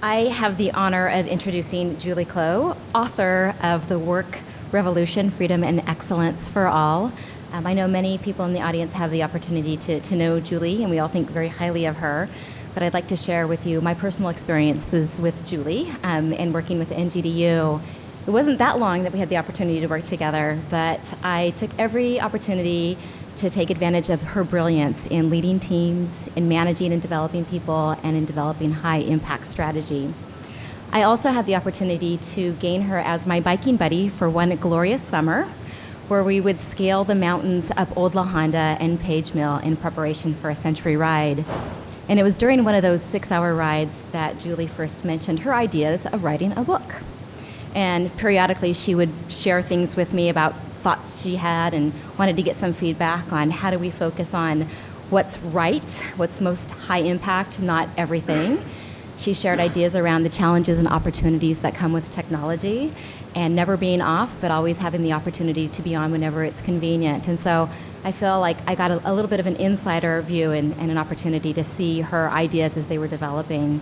I have the honor of introducing Julie Clow, author of The Work Revolution, Freedom and Excellence for All. I know many people in the audience have the opportunity to know Julie, and we all think very highly of her. But I'd like to share with you my personal experiences with Julie and working with NGDU. It wasn't that long that we had the opportunity to work together, but I took every opportunity to take advantage of her brilliance in leading teams, in managing and developing people, and in developing high-impact strategy. I also had the opportunity to gain her as my biking buddy for one glorious summer, where we would scale the mountains up Old La Honda and Page Mill in preparation for a century ride. And it was during one of those 6-hour rides that Julie first mentioned her ideas of writing a book. And periodically she would share things with me about thoughts she had and wanted to get some feedback on how do we focus on what's right, what's most high impact, not everything. She shared ideas around the challenges and opportunities that come with technology and never being off, but always having the opportunity to be on whenever it's convenient. And so I feel like I got a little bit of an insider view and an opportunity to see her ideas as they were developing.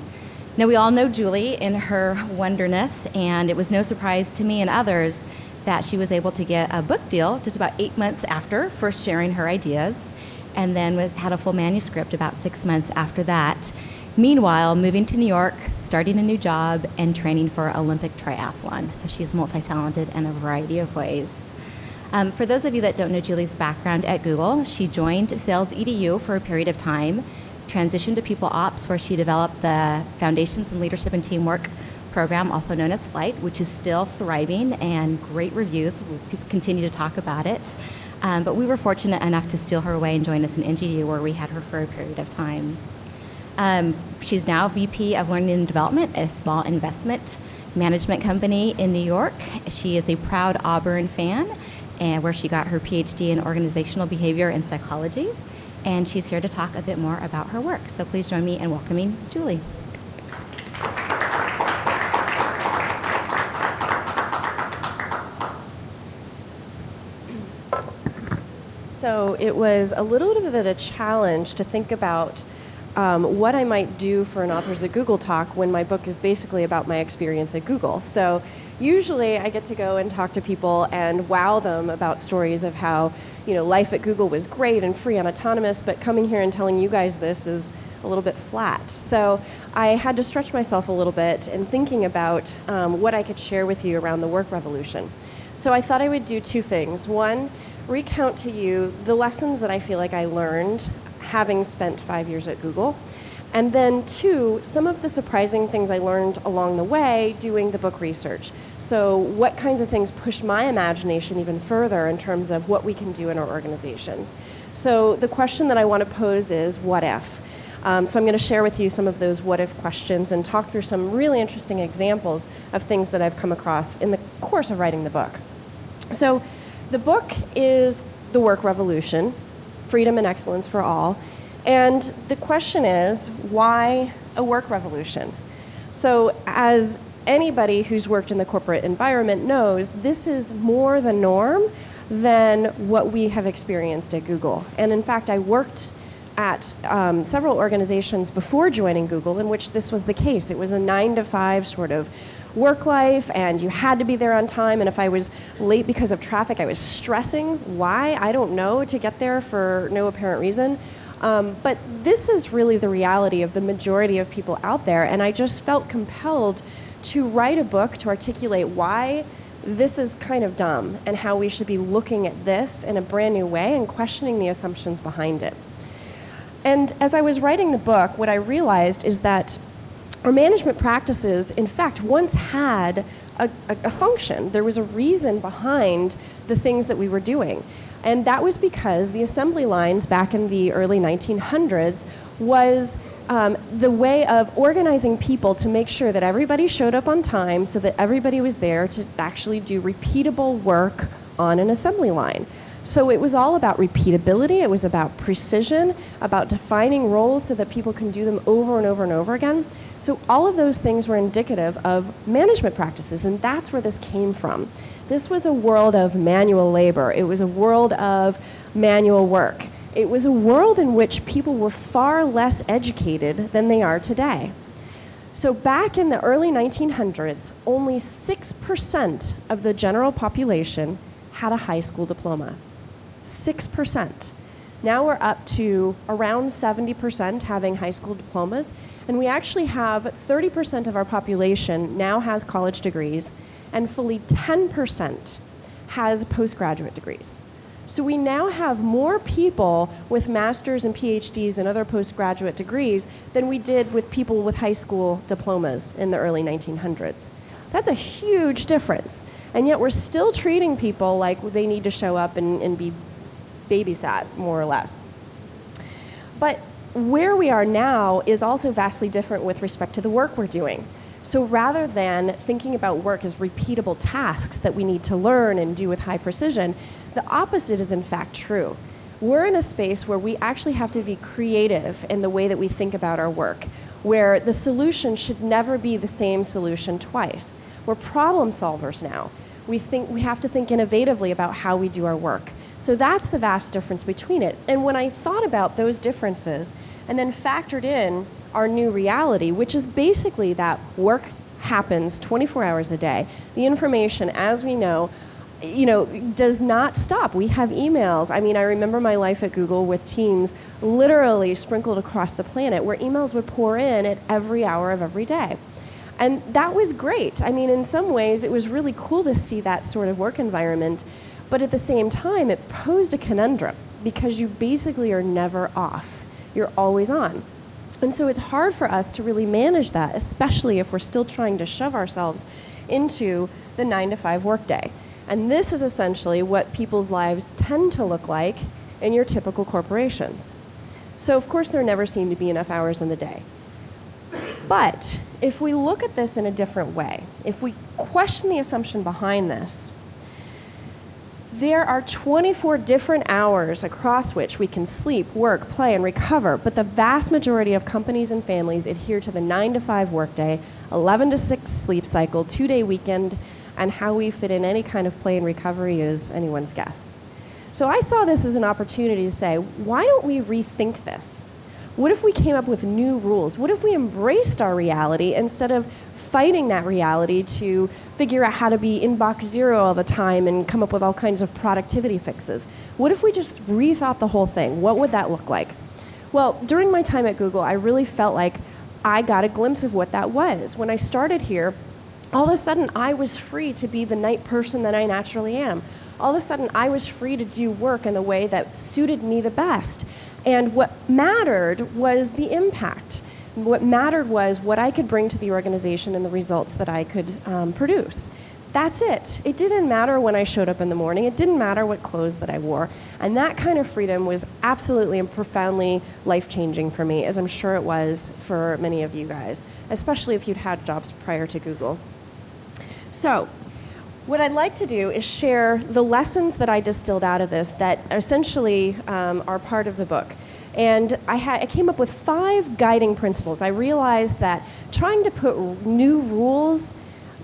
Now, we all know Julie in her wonderness, and it was no surprise to me and others that she was able to get a book deal just about 8 months after first sharing her ideas, and then had a full manuscript about 6 months after that. Meanwhile, moving to New York, starting a new job, and training for Olympic triathlon. So she's multi-talented in a variety of ways. For those of you that don't know Julie's background at Google, she joined Sales EDU for a period of time, transitioned to People Ops, where she developed the Foundations in Leadership and Teamwork program, also known as Flight, which is still thriving and great reviews. People continue to talk about it. But we were fortunate enough to steal her away and join us in NGDU, where we had her for a period of time. She's now VP of Learning and Development at a small investment management company in New York. She is a proud Auburn fan, and where she got her PhD in organizational behavior and psychology. And she's here to talk a bit more about her work. So please join me in welcoming Julie. So it was a little bit of a challenge to think about what I might do for an Authors at Google talk when my book is basically about my experience at Google. So usually I get to go and talk to people and wow them about stories of how, life at Google was great and free and autonomous, but coming here and telling you guys this is a little bit flat. So I had to stretch myself a little bit in thinking about what I could share with you around the work revolution. So I thought I would do two things. One, recount to you the lessons that I feel like I learned having spent 5 years at Google. And then two, some of the surprising things I learned along the way doing the book research. So what kinds of things pushed my imagination even further in terms of what we can do in our organizations. So the question that I want to pose is, what if? So I'm going to share with you some of those what if questions and talk through some really interesting examples of things that I've come across in the course of writing the book. So the book is The Work Revolution, Freedom and Excellence for All. And the question is, why a work revolution? So as anybody who's worked in the corporate environment knows, this is more the norm than what we have experienced at Google. And in fact, I worked at several organizations before joining Google in which this was the case. It was a 9-to-5 sort of work life, and you had to be there on time. And if I was late because of traffic, I was stressing. Why? I don't know, to get there for no apparent reason. But this is really the reality of the majority of people out there, and I just felt compelled to write a book to articulate why this is kind of dumb and how we should be looking at this in a brand new way and questioning the assumptions behind it. And as I was writing the book, what I realized is that our management practices, in fact, once had a function. There was a reason behind the things that we were doing. And that was because the assembly lines back in the early 1900s was the way of organizing people to make sure that everybody showed up on time so that everybody was there to actually do repeatable work on an assembly line. So it was all about repeatability, it was about precision, about defining roles so that people can do them over and over and over again. So all of those things were indicative of management practices, and that's where this came from. This was a world of manual labor. It was a world of manual work. It was a world in which people were far less educated than they are today. So back in the early 1900s, only 6% of the general population had a high school diploma. 6%. Now we're up to around 70% having high school diplomas, and we actually have 30% of our population now has college degrees, and fully 10% has postgraduate degrees. So we now have more people with masters and PhDs and other postgraduate degrees than we did with people with high school diplomas in the early 1900s. That's a huge difference. And yet we're still treating people like they need to show up and be babysat, more or less. But where we are now is also vastly different with respect to the work we're doing. So rather than thinking about work as repeatable tasks that we need to learn and do with high precision, the opposite is in fact true. We're in a space where we actually have to be creative in the way that we think about our work, where the solution should never be the same solution twice. We're problem solvers now. We have to think innovatively about how we do our work. So that's the vast difference between it. And when I thought about those differences and then factored in our new reality, which is basically that work happens 24 hours a day, the information, as we know, does not stop. We have emails. I mean, I remember my life at Google with teams literally sprinkled across the planet where emails would pour in at every hour of every day. And that was great. I mean, in some ways, it was really cool to see that sort of work environment. But at the same time, it posed a conundrum because you basically are never off. You're always on. And so it's hard for us to really manage that, especially if we're still trying to shove ourselves into the 9-to-5 workday. And this is essentially what people's lives tend to look like in your typical corporations. So of course, there never seem to be enough hours in the day. But if we look at this in a different way, if we question the assumption behind this, there are 24 different hours across which we can sleep, work, play, and recover, but the vast majority of companies and families adhere to the 9-to-5 workday, 11-to-6 sleep cycle, 2-day weekend, and how we fit in any kind of play and recovery is anyone's guess. So I saw this as an opportunity to say, why don't we rethink this? What if we came up with new rules? What if we embraced our reality instead of fighting that reality to figure out how to be inbox zero all the time and come up with all kinds of productivity fixes? What if we just rethought the whole thing? What would that look like? Well, during my time at Google, I really felt like I got a glimpse of what that was. When I started here, all of a sudden I was free to be the night person that I naturally am. All of a sudden I was free to do work in the way that suited me the best. And what mattered was the impact. What mattered was what I could bring to the organization and the results that I could produce. That's it. It didn't matter when I showed up in the morning. It didn't matter what clothes that I wore. And that kind of freedom was absolutely and profoundly life-changing for me, as I'm sure it was for many of you guys, especially if you'd had jobs prior to Google. So what I'd like to do is share the lessons that I distilled out of this that essentially are part of the book. And I came up with 5 guiding principles. I realized that trying to put new rules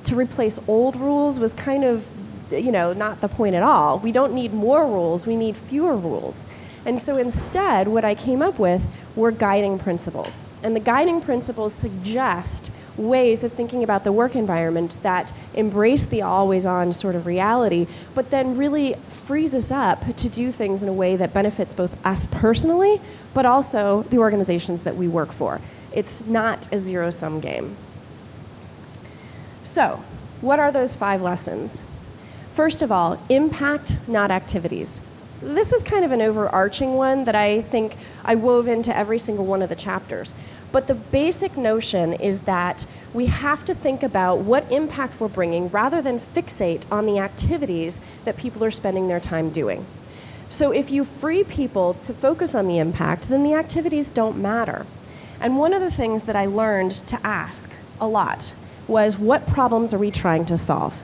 to replace old rules was kind of, not the point at all. We don't need more rules, we need fewer rules. And so instead, what I came up with were guiding principles. And the guiding principles suggest ways of thinking about the work environment that embrace the always-on sort of reality, but then really frees us up to do things in a way that benefits both us personally, but also the organizations that we work for. It's not a zero-sum game. So, what are those 5 lessons? First of all, impact, not activities. This is kind of an overarching one that I think I wove into every single one of the chapters. But the basic notion is that we have to think about what impact we're bringing rather than fixate on the activities that people are spending their time doing. So if you free people to focus on the impact, then the activities don't matter. And one of the things that I learned to ask a lot was, what problems are we trying to solve?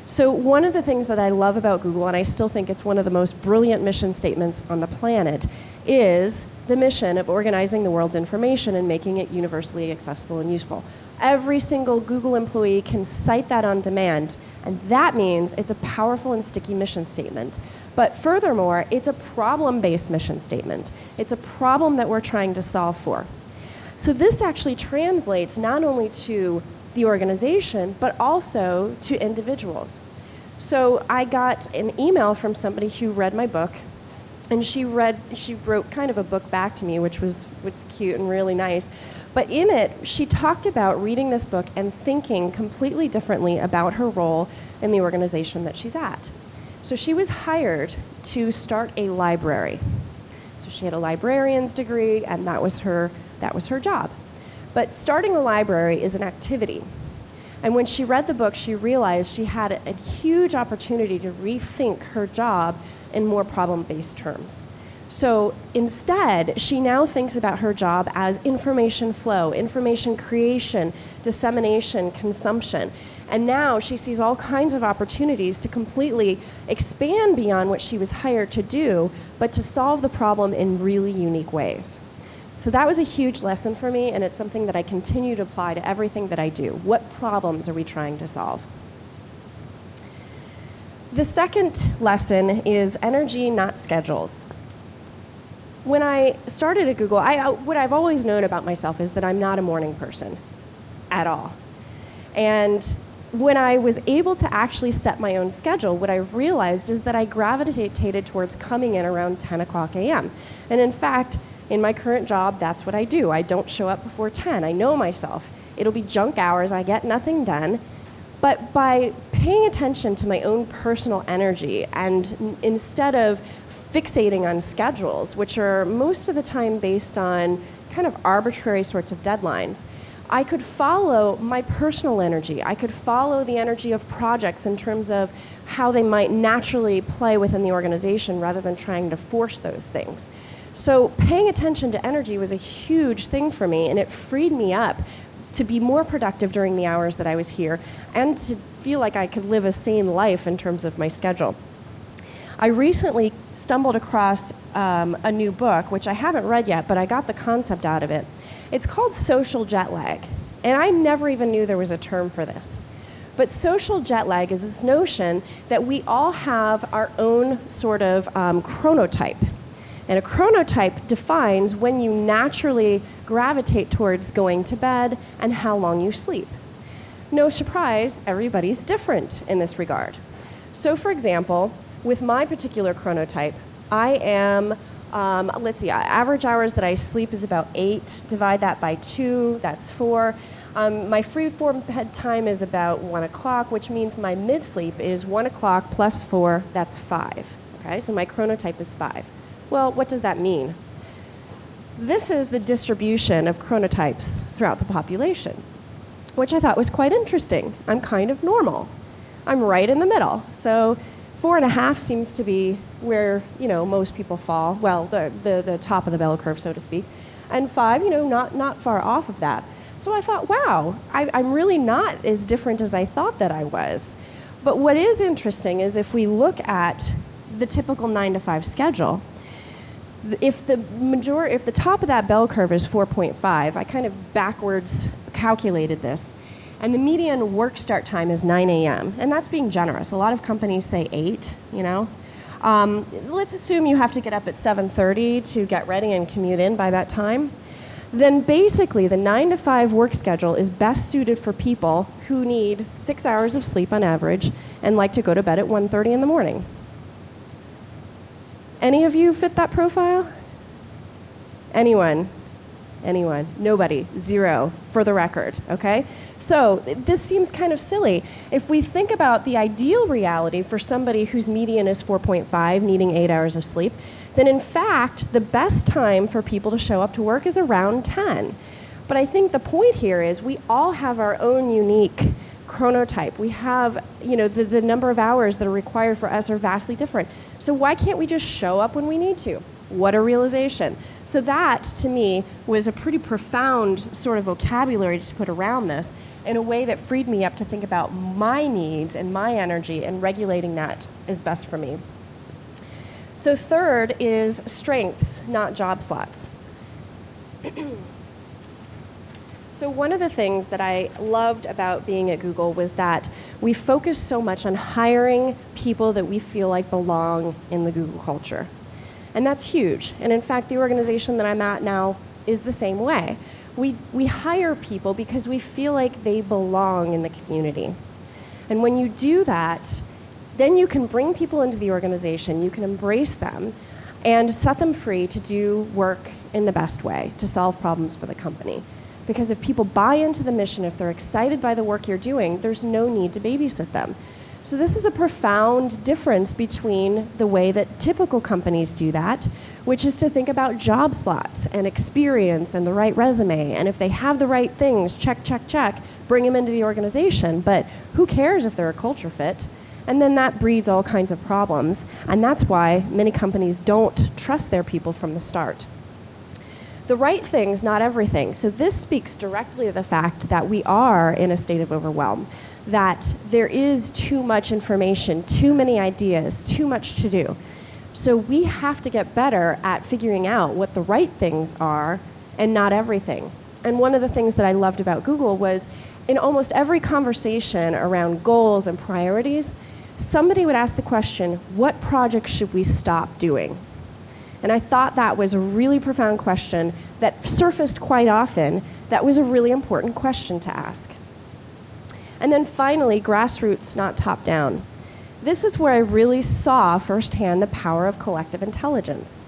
So one of the things that I love about Google, and I still think it's one of the most brilliant mission statements on the planet, is the mission of organizing the world's information and making it universally accessible and useful. Every single Google employee can cite that on demand, and that means it's a powerful and sticky mission statement. But furthermore, it's a problem-based mission statement. It's a problem that we're trying to solve for. So this actually translates not only to the organization, but also to individuals. So I got an email from somebody who read my book, and she wrote kind of a book back to me, which was cute and really nice. But in it, she talked about reading this book and thinking completely differently about her role in the organization that she's at. So she was hired to start a library. So she had a librarian's degree, and that was her job. But starting a library is an activity. And when she read the book, she realized she had a huge opportunity to rethink her job in more problem-based terms. So instead, she now thinks about her job as information flow, information creation, dissemination, consumption. And now she sees all kinds of opportunities to completely expand beyond what she was hired to do, but to solve the problem in really unique ways. So that was a huge lesson for me, and it's something that I continue to apply to everything that I do. What problems are we trying to solve? The second lesson is energy, not schedules. When I started at Google, what I've always known about myself is that I'm not a morning person at all. And when I was able to actually set my own schedule, what I realized is that I gravitated towards coming in around 10 o'clock a.m. And in fact, in my current job, that's what I do. I don't show up before 10. I know myself. It'll be junk hours. I get nothing done. But by paying attention to my own personal energy, and instead of fixating on schedules, which are most of the time based on kind of arbitrary sorts of deadlines, I could follow my personal energy. I could follow the energy of projects in terms of how they might naturally play within the organization rather than trying to force those things. So paying attention to energy was a huge thing for me, and it freed me up to be more productive during the hours that I was here and to feel like I could live a sane life in terms of my schedule. I recently stumbled across a new book, which I haven't read yet, but I got the concept out of it. It's called social jet lag, and I never even knew there was a term for this. But social jet lag is this notion that we all have our own sort of chronotype. And a chronotype defines when you naturally gravitate towards going to bed and how long you sleep. No surprise, everybody's different in this regard. So for example, with my particular chronotype, I am, average hours that I sleep is about 8. Divide that by 2, that's 4. My free-form bedtime is about 1 o'clock, which means my mid-sleep is 1 o'clock plus 4, that's 5. Okay, so my chronotype is 5. Well, what does that mean? This is the distribution of chronotypes throughout the population, which I thought was quite interesting. I'm kind of normal. I'm right in the middle. So 4.5 seems to be where, most people fall. Well, the top of the bell curve, so to speak. And 5, not far off of that. So I thought, wow, I'm really not as different as I thought that I was. But what is interesting is if we look at the typical 9-to-5 schedule, if the top of that bell curve is 4.5, I kind of backwards calculated this, and the median work start time is 9 a.m., and that's being generous. A lot of companies say 8, Let's assume you have to get up at 7:30 to get ready and commute in by that time. Then basically the 9-to-5 work schedule is best suited for people who need 6 hours of sleep on average and like to go to bed at 1:30 in the morning. Any of you fit that profile? Anyone? Nobody. 0 for the record, okay? So this seems kind of silly. If we think about the ideal reality for somebody whose median is 4.5, needing 8 hours of sleep, then in fact, the best time for people to show up to work is around 10. But I think the point here is we all have our own unique chronotype. We have, the number of hours that are required for us are vastly different. So why can't we just show up when we need to? What a realization. So that, to me, was a pretty profound sort of vocabulary to put around this in a way that freed me up to think about my needs and my energy, and regulating that is best for me. So third is strengths, not job slots. So one of the things that I loved about being at Google was that we focus so much on hiring people that we feel like belong in the Google culture. And that's huge. And in fact, the organization that I'm at now is the same way. We hire people because we feel like they belong in the community. And when you do that, then you can bring people into the organization, you can embrace them, and set them free to do work in the best way, to solve problems for the company. Because if people buy into the mission, if they're excited by the work you're doing, there's no need to babysit them. So this is a profound difference between the way that typical companies do that, which is to think about job slots and experience and the right resume. And if they have the right things, check, check, check, bring them into the organization. But who cares if they're a culture fit? And then that breeds all kinds of problems. And that's why many companies don't trust their people from the start. The right things, not everything. So this speaks directly to the fact that we are in a state of overwhelm, that there is too much information, too many ideas, too much to do. So we have to get better at figuring out what the right things are and not everything. And one of the things that I loved about Google was in almost every conversation around goals and priorities, somebody would ask the question, what project should we stop doing? And I thought that was a really profound question that surfaced quite often. That was a really important question to ask. And then finally, grassroots, not top-down. This is where I really saw firsthand the power of collective intelligence.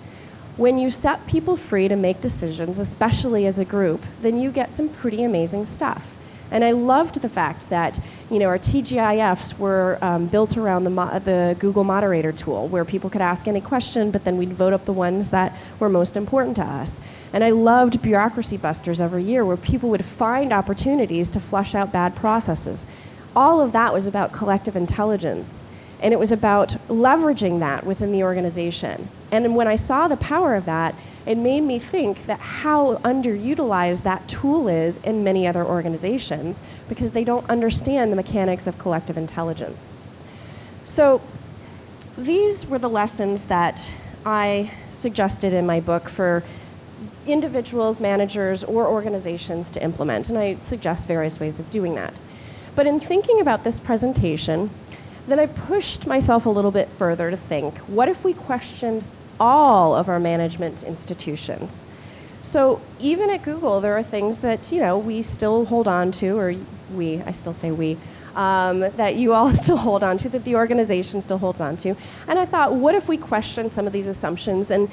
When you set people free to make decisions, especially as a group, then you get some pretty amazing stuff. And I loved the fact that, our TGIFs were built around the Google moderator tool, where people could ask any question, but then we'd vote up the ones that were most important to us. And I loved bureaucracy busters every year, where people would find opportunities to flush out bad processes. All of that was about collective intelligence. And it was about leveraging that within the organization. And when I saw the power of that, it made me think that how underutilized that tool is in many other organizations, because they don't understand the mechanics of collective intelligence. So these were the lessons that I suggested in my book for individuals, managers, or organizations to implement. And I suggest various ways of doing that. But in thinking about this presentation, then I pushed myself a little bit further to think, what if we questioned all of our management institutions? So even at Google, there are things that, we still hold on to, or I still say we, that you all still hold on to, that the organization still holds on to. And I thought, what if we questioned some of these assumptions and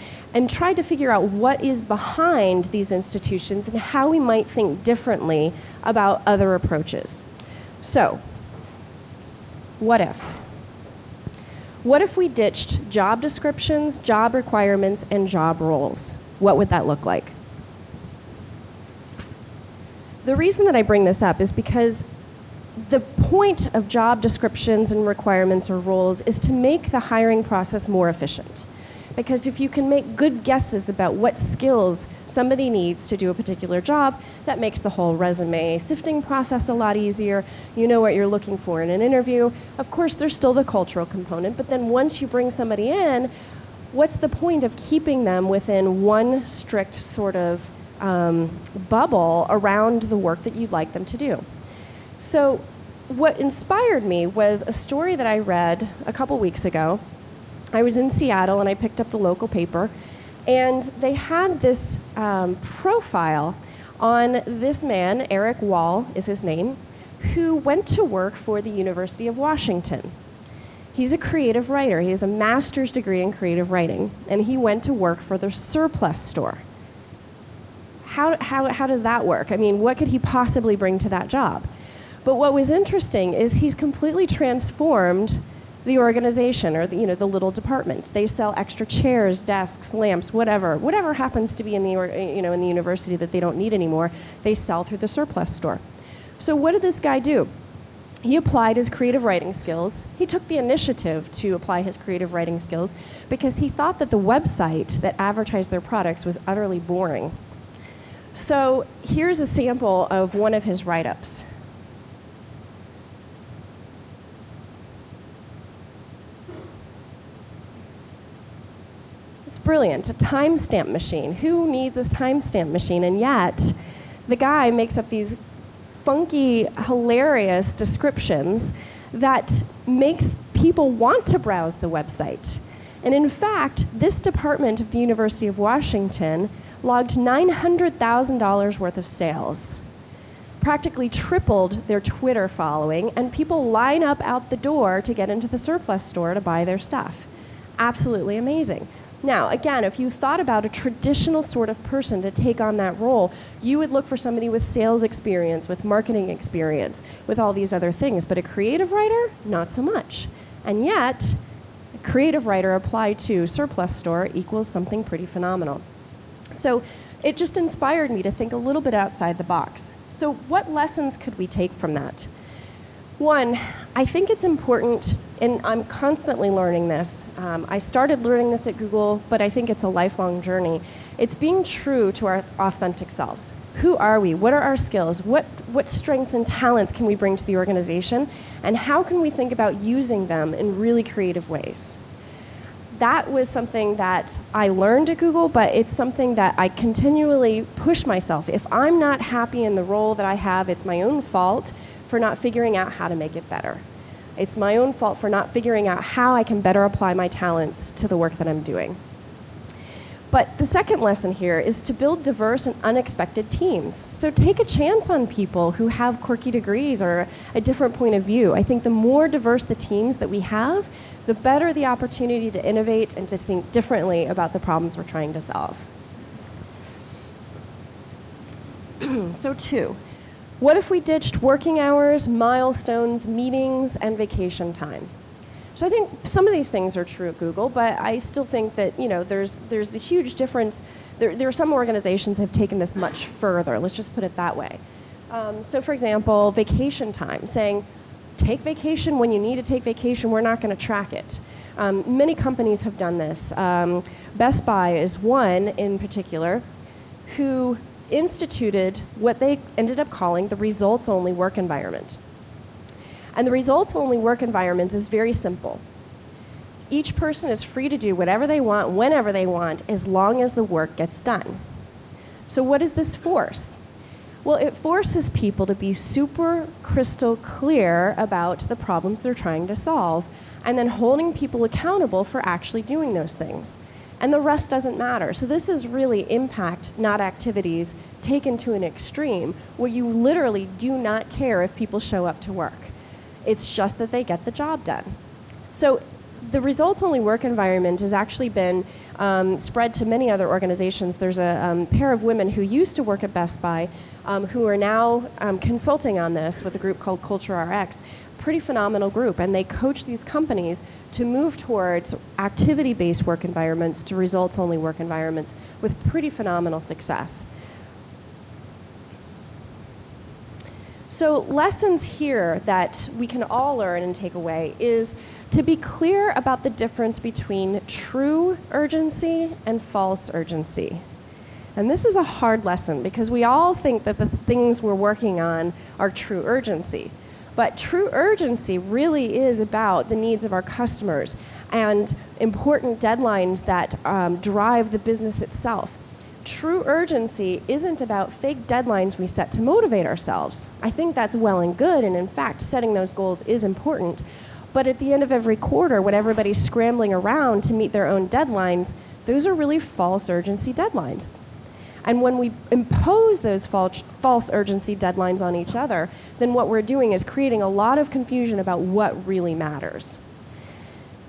tried to figure out what is behind these institutions and how we might think differently about other approaches? So, what if? What if we ditched job descriptions, job requirements, and job roles? What would that look like? The reason that I bring this up is because the point of job descriptions and requirements or roles is to make the hiring process more efficient. Because if you can make good guesses about what skills somebody needs to do a particular job, that makes the whole resume sifting process a lot easier. You know what you're looking for in an interview. Of course, there's still the cultural component, but then once you bring somebody in, what's the point of keeping them within one strict sort of bubble around the work that you'd like them to do? So what inspired me was a story that I read a couple weeks ago. I was in Seattle and I picked up the local paper, and they had this profile on this man, Eric Wall is his name, who went to work for the University of Washington. He's a creative writer. He has a master's degree in creative writing, and he went to work for the surplus store. How does that work? I mean, what could he possibly bring to that job? But what was interesting is he's completely transformed the organization, or the little department. They sell extra chairs, desks, lamps, whatever happens to be in the in the university that they don't need anymore. They sell through the surplus store. So what did this guy do? He applied his creative writing skills. He took the initiative to apply his creative writing skills because he thought that the website that advertised their products was utterly boring. So here's a sample of one of his write-ups. It's brilliant, a timestamp machine. Who needs a timestamp machine? And yet, the guy makes up these funky, hilarious descriptions that makes people want to browse the website. And in fact, this department of the University of Washington logged $900,000 worth of sales, practically tripled their Twitter following, and people line up out the door to get into the surplus store to buy their stuff. Absolutely amazing. Now, again, if you thought about a traditional sort of person to take on that role, you would look for somebody with sales experience, with marketing experience, with all these other things. But a creative writer, not so much. And yet, a creative writer applied to surplus store equals something pretty phenomenal. So it just inspired me to think a little bit outside the box. So what lessons could we take from that? One, I think it's important, and I'm constantly learning this. I started learning this at Google, but I think it's a lifelong journey. It's being true to our authentic selves. Who are we? What are our skills? What strengths and talents can we bring to the organization? And how can we think about using them in really creative ways? That was something that I learned at Google, but it's something that I continually push myself. If I'm not happy in the role that I have, it's my own fault for not figuring out how to make it better. It's my own fault for not figuring out how I can better apply my talents to the work that I'm doing. But the second lesson here is to build diverse and unexpected teams. So take a chance on people who have quirky degrees or a different point of view. I think the more diverse the teams that we have, the better the opportunity to innovate and to think differently about the problems we're trying to solve. So 2. What if we ditched working hours, milestones, meetings, and vacation time? So I think some of these things are true at Google, but I still think that there's a huge difference. There are some organizations that have taken this much further. Let's just put it that way. So for example, vacation time, saying take vacation when you need to take vacation. We're not going to track it. Many companies have done this. Best Buy is one in particular who instituted what they ended up calling the results-only work environment. And the results-only work environment is very simple. Each person is free to do whatever they want, whenever they want, as long as the work gets done. So what does this force? Well, it forces people to be super crystal clear about the problems they're trying to solve, and then holding people accountable for actually doing those things. And the rest doesn't matter. So this is really impact, not activities, taken to an extreme, where you literally do not care if people show up to work. It's just that they get the job done. So the results-only work environment has actually been spread to many other organizations. There's a pair of women who used to work at Best Buy who are now consulting on this with a group called Culture RX. Pretty phenomenal group, and they coach these companies to move towards activity-based work environments to results-only work environments with pretty phenomenal success. So lessons here that we can all learn and take away is to be clear about the difference between true urgency and false urgency. And this is a hard lesson because we all think that the things we're working on are true urgency. But true urgency really is about the needs of our customers and important deadlines that drive the business itself. True urgency isn't about fake deadlines we set to motivate ourselves. I think that's well and good, and in fact, setting those goals is important. But at the end of every quarter, when everybody's scrambling around to meet their own deadlines, those are really false urgency deadlines. And when we impose those false urgency deadlines on each other, then what we're doing is creating a lot of confusion about what really matters.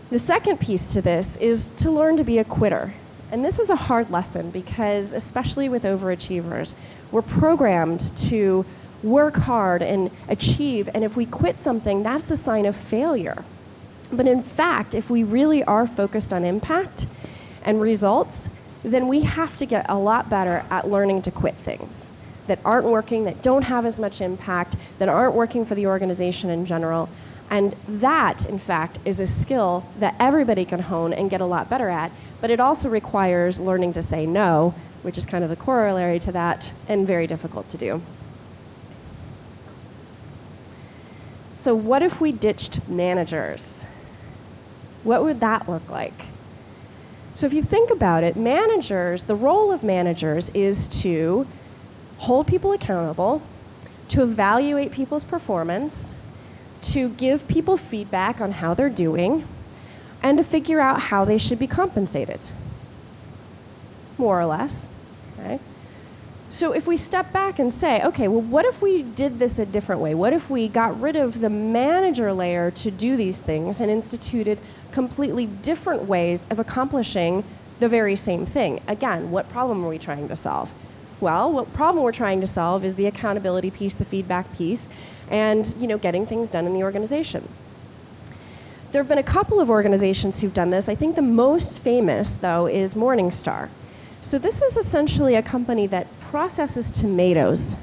The second piece to this is to learn to be a quitter. And this is a hard lesson because, especially with overachievers, we're programmed to work hard and achieve, and if we quit something, that's a sign of failure. But in fact, if we really are focused on impact and results, then we have to get a lot better at learning to quit things that aren't working, that don't have as much impact, that aren't working for the organization in general. And that, in fact, is a skill that everybody can hone and get a lot better at, but it also requires learning to say no, which is kind of the corollary to that, and very difficult to do. So what if we ditched managers? What would that look like? So if you think about it, managers, the role of managers is to hold people accountable, to evaluate people's performance, to give people feedback on how they're doing, and to figure out how they should be compensated, more or less. Okay? So if we step back and say, okay, well, what if we did this a different way? What if we got rid of the manager layer to do these things and instituted completely different ways of accomplishing the very same thing? Again, what problem are we trying to solve? Well, what problem we're trying to solve is the accountability piece, the feedback piece, and getting things done in the organization. There have been a couple of organizations who've done this. I think the most famous, though, is Morningstar. So this is essentially a company that processes tomatoes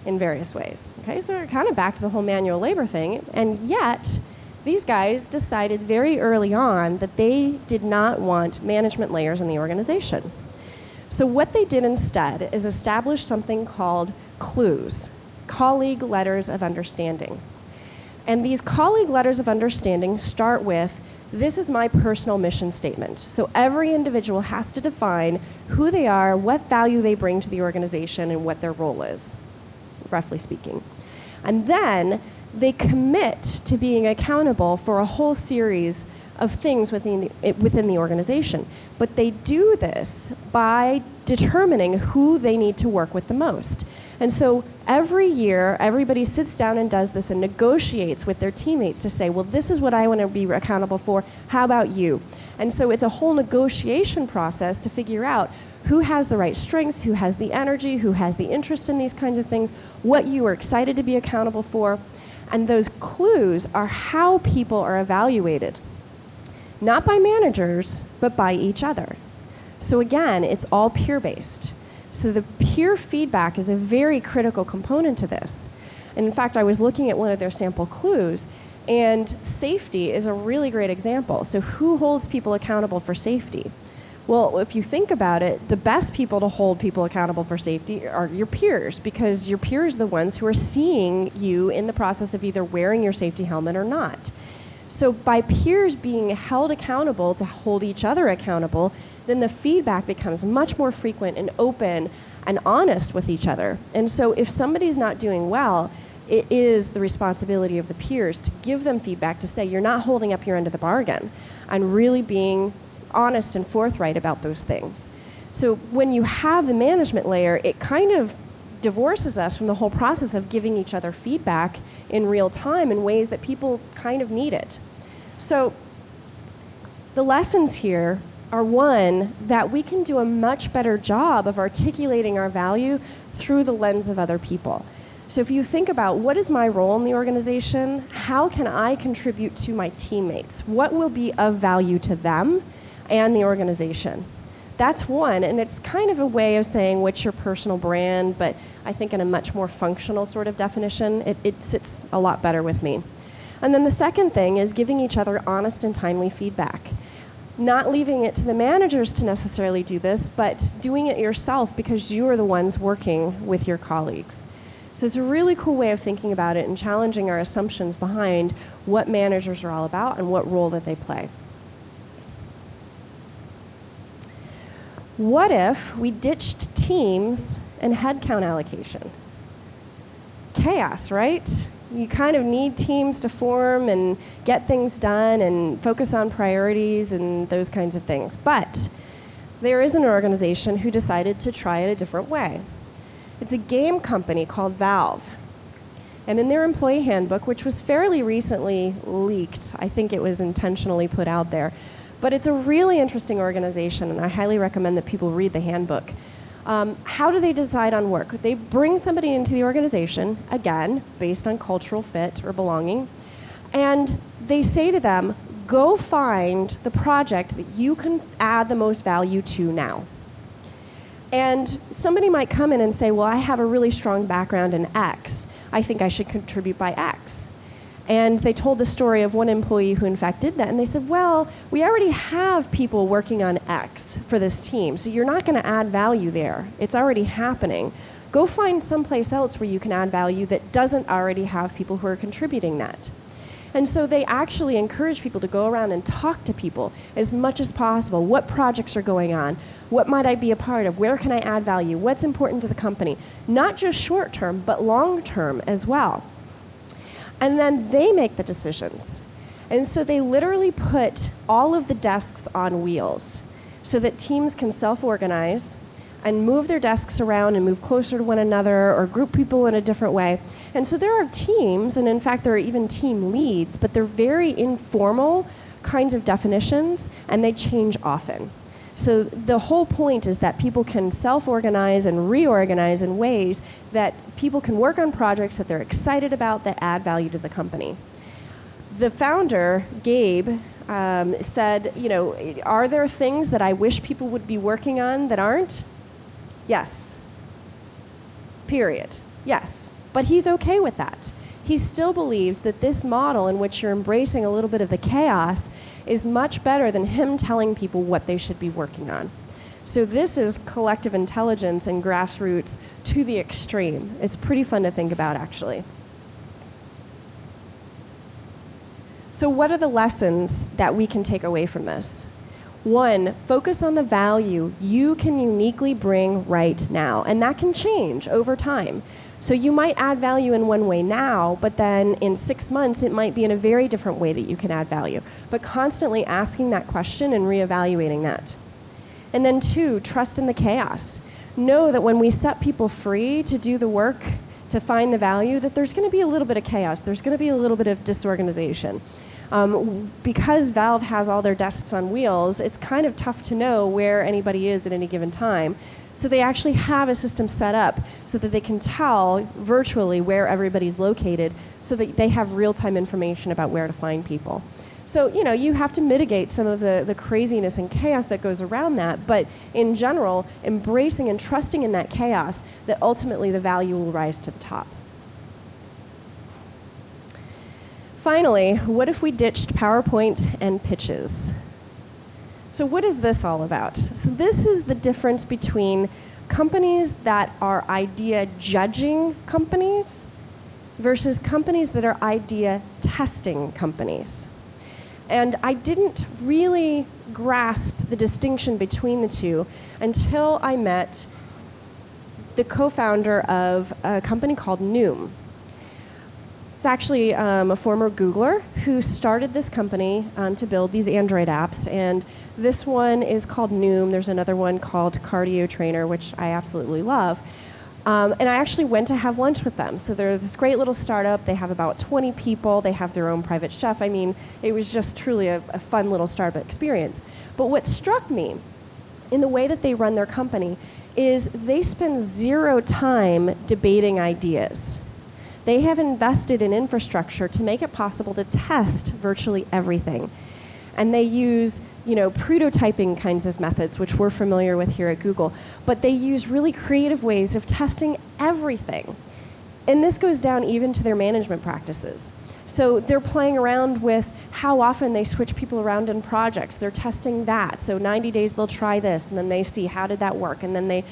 in various ways. Okay, so we're kind of back to the whole manual labor thing, and yet these guys decided very early on that they did not want management layers in the organization. So what they did instead is establish something called CLUEs, Colleague Letters of Understanding. And these colleague letters of understanding start with, this is my personal mission statement. So every individual has to define who they are, what value they bring to the organization, and what their role is, roughly speaking. And then they commit to being accountable for a whole series of things within the organization. But they do this by determining who they need to work with the most. And so every year, everybody sits down and does this and negotiates with their teammates to say, well, this is what I want to be accountable for. How about you? And so it's a whole negotiation process to figure out who has the right strengths, who has the energy, who has the interest in these kinds of things, what you are excited to be accountable for. And those clues are how people are evaluated. Not by managers, but by each other. So again, it's all peer-based. So the peer feedback is a very critical component to this. And in fact, I was looking at one of their sample clues, and safety is a really great example. So who holds people accountable for safety? Well, if you think about it, the best people to hold people accountable for safety are your peers, because your peers are the ones who are seeing you in the process of either wearing your safety helmet or not. So by peers being held accountable to hold each other accountable, then the feedback becomes much more frequent and open and honest with each other. And so if somebody's not doing well, it is the responsibility of the peers to give them feedback, to say, you're not holding up your end of the bargain, and really being honest and forthright about those things. So when you have the management layer, it kind of divorces us from the whole process of giving each other feedback in real time in ways that people kind of need it. So the lessons here are, one, that we can do a much better job of articulating our value through the lens of other people. So if you think about, what is my role in the organization? How can I contribute to my teammates? What will be of value to them and the organization? That's one, and it's kind of a way of saying what's your personal brand, but I think in a much more functional sort of definition, it sits a lot better with me. And then the second thing is giving each other honest and timely feedback. Not leaving it to the managers to necessarily do this, but doing it yourself because you are the ones working with your colleagues. So it's a really cool way of thinking about it and challenging our assumptions behind what managers are all about and what role that they play. What if we ditched teams and headcount allocation? Chaos, right? You kind of need teams to form and get things done and focus on priorities and those kinds of things. But there is an organization who decided to try it a different way. It's a game company called Valve. And in their employee handbook, which was fairly recently leaked, I think it was intentionally put out there, but it's a really interesting organization, and I highly recommend that people read the handbook. How do they decide on work? They bring somebody into the organization, again, based on cultural fit or belonging, and they say to them, go find the project that you can add the most value to now. And somebody might come in and say, well, I have a really strong background in X. I think I should contribute by X. And they told the story of one employee who in fact did that. And they said, well, we already have people working on X for this team, so you're not going to add value there. It's already happening. Go find someplace else where you can add value that doesn't already have people who are contributing that. And so they actually encourage people to go around and talk to people as much as possible. What projects are going on? What might I be a part of? Where can I add value? What's important to the company? Not just short term, but long term as well. And then they make the decisions. And so they literally put all of the desks on wheels so that teams can self-organize and move their desks around and move closer to one another or group people in a different way. And so there are teams, and in fact there are even team leads, but they're very informal kinds of definitions, and they change often. So the whole point is that people can self-organize and reorganize in ways that people can work on projects that they're excited about that add value to the company. The founder, Gabe, said, are there things that I wish people would be working on that aren't? Yes. Period. Yes. But he's okay with that. He still believes that this model in which you're embracing a little bit of the chaos is much better than him telling people what they should be working on. So this is collective intelligence and grassroots to the extreme. It's pretty fun to think about, actually. So what are the lessons that we can take away from this? One, focus on the value you can uniquely bring right now, and that can change over time. So you might add value in one way now, but then in 6 months it might be in a very different way that you can add value. But constantly asking that question and reevaluating that. And then two, trust in the chaos. Know that when we set people free to do the work, to find the value, that there's going to be a little bit of chaos. There's going to be a little bit of disorganization. Because Valve has all their desks on wheels, it's kind of tough to know where anybody is at any given time. So they actually have a system set up so that they can tell virtually where everybody's located so that they have real-time information about where to find people. So, you have to mitigate some of the craziness and chaos that goes around that, but in general, embracing and trusting in that chaos, that ultimately the value will rise to the top. Finally, what if we ditched PowerPoint and pitches? So what is this all about? So this is the difference between companies that are idea judging companies versus companies that are idea testing companies. And I didn't really grasp the distinction between the two until I met the co-founder of a company called Noom. It's actually a former Googler who started this company to build these Android apps, and this one is called Noom. There's another one called Cardio Trainer, which I absolutely love. And I actually went to have lunch with them. So they're this great little startup. They have about 20 people. They have their own private chef. I mean, it was just truly a fun little startup experience. But what struck me in the way that they run their company is they spend zero time debating ideas. They have invested in infrastructure to make it possible to test virtually everything. And they use, prototyping kinds of methods, which we're familiar with here at Google. But they use really creative ways of testing everything. And this goes down even to their management practices. So they're playing around with how often they switch people around in projects. They're testing that. So 90 days they'll try this, and then they see how did that work. And then they,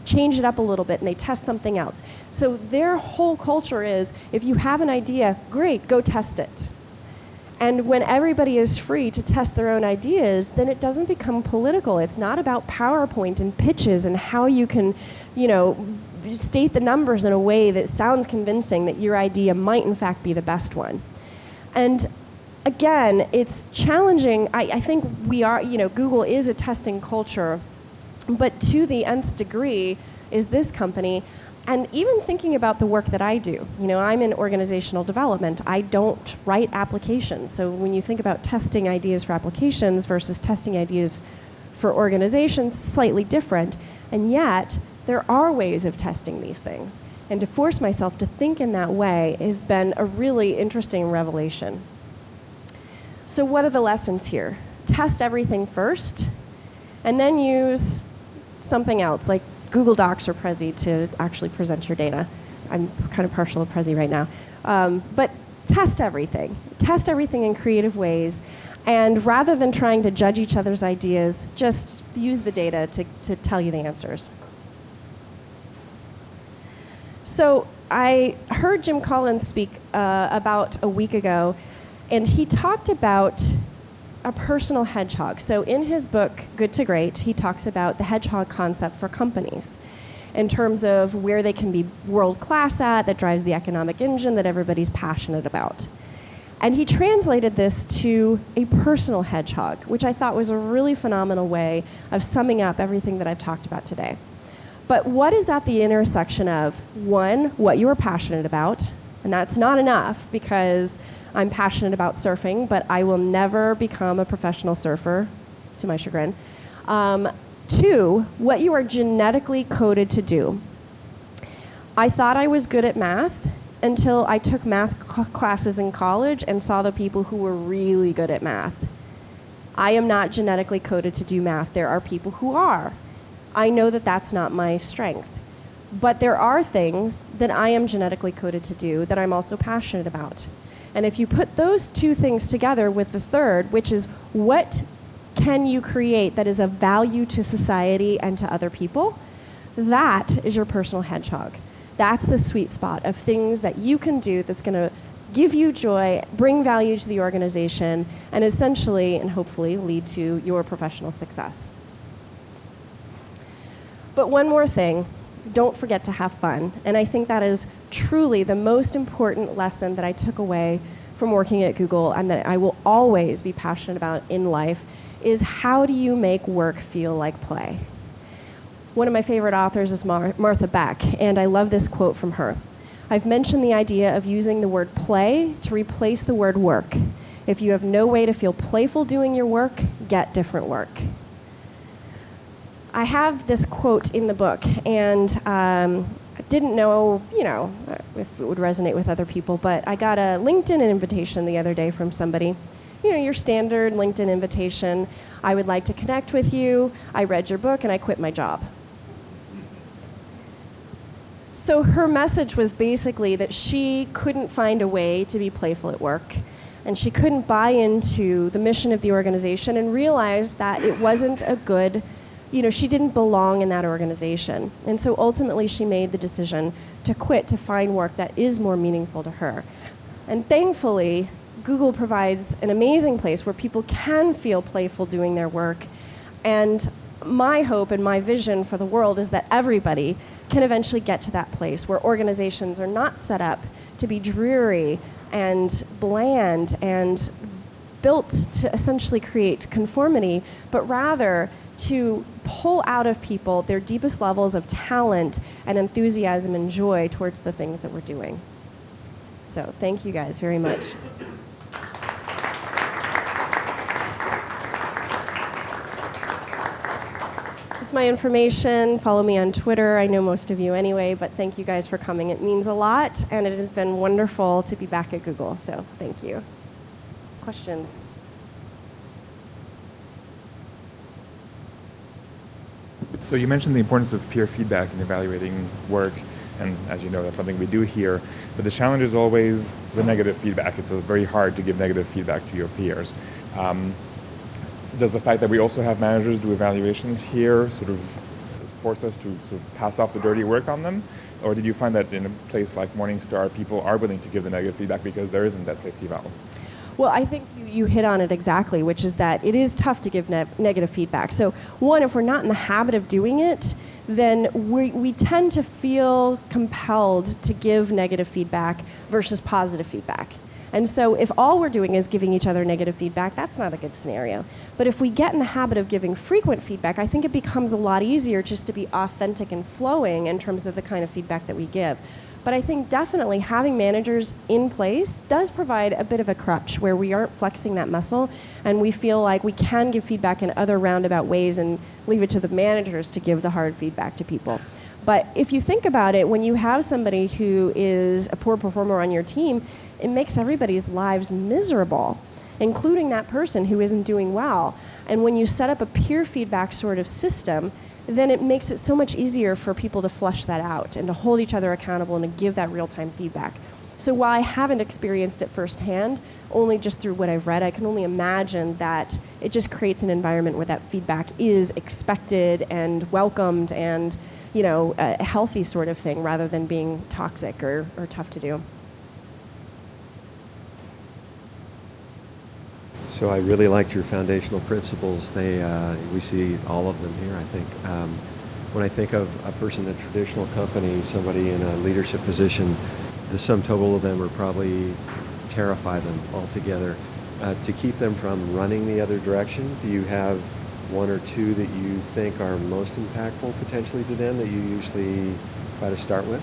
change it up a little bit and they test something else. So their whole culture is, if you have an idea, great, go test it. And when everybody is free to test their own ideas, then it doesn't become political. It's not about PowerPoint and pitches and how you can, state the numbers in a way that sounds convincing that your idea might in fact be the best one. And again, it's challenging. I think we are, Google is a testing culture, but to the nth degree is this company. And even thinking about the work that I do, I'm in organizational development. I don't write applications. So when you think about testing ideas for applications versus testing ideas for organizations, slightly different. And yet, there are ways of testing these things. And to force myself to think in that way has been a really interesting revelation. So what are the lessons here? Test everything first, and then use something else, like Google Docs or Prezi to actually present your data. I'm kind of partial to Prezi right now. But test everything. Test everything in creative ways. And rather than trying to judge each other's ideas, just use the data to tell you the answers. So I heard Jim Collins speak about a week ago, and he talked about a personal hedgehog. So in his book, Good to Great, he talks about the hedgehog concept for companies in terms of where they can be world-class at, that drives the economic engine that everybody's passionate about. And he translated this to a personal hedgehog, which I thought was a really phenomenal way of summing up everything that I've talked about today. But what is at the intersection of, one, what you are passionate about, and that's not enough because I'm passionate about surfing, but I will never become a professional surfer, to my chagrin. Two, what you are genetically coded to do. I thought I was good at math until I took math classes in college and saw the people who were really good at math. I am not genetically coded to do math. There are people who are. I know that that's not my strength. But there are things that I am genetically coded to do that I'm also passionate about. And if you put those two things together with the third, which is what can you create that is of value to society and to other people, that is your personal hedgehog. That's the sweet spot of things that you can do that's going to give you joy, bring value to the organization, and essentially and hopefully lead to your professional success. But one more thing, don't forget to have fun. And I think that is truly the most important lesson that I took away from working at Google and that I will always be passionate about in life is how do you make work feel like play? One of my favorite authors is Martha Beck, and I love this quote from her. I've mentioned the idea of using the word play to replace the word work. If you have no way to feel playful doing your work, get different work. I have this quote in the book, and I didn't know, if it would resonate with other people, but I got a LinkedIn invitation the other day from somebody. Your standard LinkedIn invitation. I would like to connect with you. I read your book, and I quit my job. So her message was basically that she couldn't find a way to be playful at work, and she couldn't buy into the mission of the organization and realize that it wasn't a good, she didn't belong in that organization. And so ultimately she made the decision to quit to find work that is more meaningful to her. And thankfully, Google provides an amazing place where people can feel playful doing their work. And my hope and my vision for the world is that everybody can eventually get to that place where organizations are not set up to be dreary and bland and built to essentially create conformity, but rather to pull out of people their deepest levels of talent and enthusiasm and joy towards the things that we're doing. So thank you guys very much. My information, follow me on Twitter. I know most of you anyway, but thank you guys for coming. It means a lot, and it has been wonderful to be back at Google, so thank you. Questions? So you mentioned the importance of peer feedback in evaluating work, and as you know, that's something we do here, but the challenge is always the negative feedback. It's very hard to give negative feedback to your peers. Does the fact that we also have managers do evaluations here sort of force us to sort of pass off the dirty work on them? Or did you find that in a place like Morningstar, people are willing to give the negative feedback because there isn't that safety valve? Well, I think you hit on it exactly, which is that it is tough to give negative feedback. So one, if we're not in the habit of doing it, then we tend to feel compelled to give negative feedback versus positive feedback. And so if all we're doing is giving each other negative feedback, that's not a good scenario. But if we get in the habit of giving frequent feedback, I think it becomes a lot easier just to be authentic and flowing in terms of the kind of feedback that we give. But I think definitely having managers in place does provide a bit of a crutch where we aren't flexing that muscle and we feel like we can give feedback in other roundabout ways and leave it to the managers to give the hard feedback to people. But if you think about it, when you have somebody who is a poor performer on your team, it makes everybody's lives miserable, including that person who isn't doing well. And when you set up a peer feedback sort of system, then it makes it so much easier for people to flesh that out and to hold each other accountable and to give that real-time feedback. So while I haven't experienced it firsthand, only just through what I've read, I can only imagine that it just creates an environment where that feedback is expected and welcomed and a healthy sort of thing rather than being toxic or tough to do. So I really liked your foundational principles. We see all of them here, I think. When I think of a person in a traditional company, somebody in a leadership position, the sum total of them are probably terrify them altogether. To keep them from running the other direction, do you have one or two that you think are most impactful potentially to them that you usually try to start with?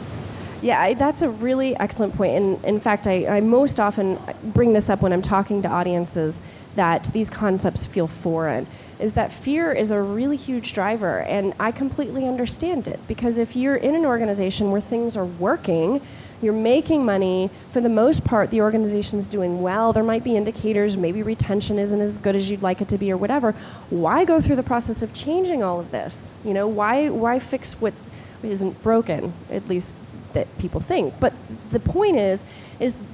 Yeah, that's a really excellent point. And in fact, I most often bring this up when I'm talking to audiences that these concepts feel foreign, is that fear is a really huge driver. And I completely understand it, because if you're in an organization where things are working, you're making money, for the most part, the organization's doing well, there might be indicators, maybe retention isn't as good as you'd like it to be or whatever, why go through the process of changing all of this? You know, why fix what isn't broken, at least that people think? But the point is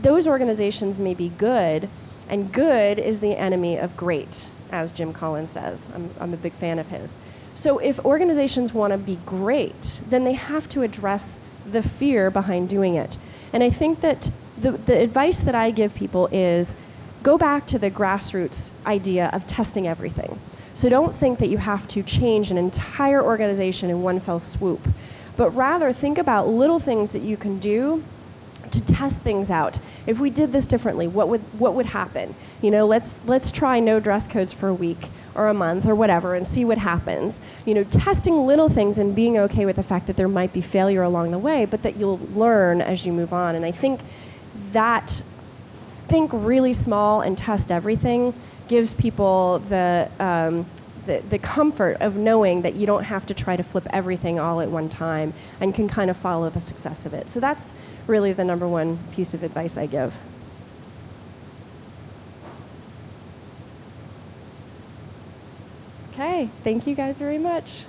those organizations may be good, and good is the enemy of great, as Jim Collins says. I'm a big fan of his. So if organizations want to be great, then they have to address the fear behind doing it. And I think that the advice that I give people is go back to the grassroots idea of testing everything. So don't think that you have to change an entire organization in one fell swoop, but rather think about little things that you can do to test things out. If we did this differently, what would happen? You know, let's try no dress codes for a week or a month or whatever and see what happens. You know, testing little things and being okay with the fact that there might be failure along the way, but that you'll learn as you move on. And I think that think really small and test everything gives people the comfort of knowing that you don't have to try to flip everything all at one time and can kind of follow the success of it. So that's really the number one piece of advice I give. Okay, thank you guys very much.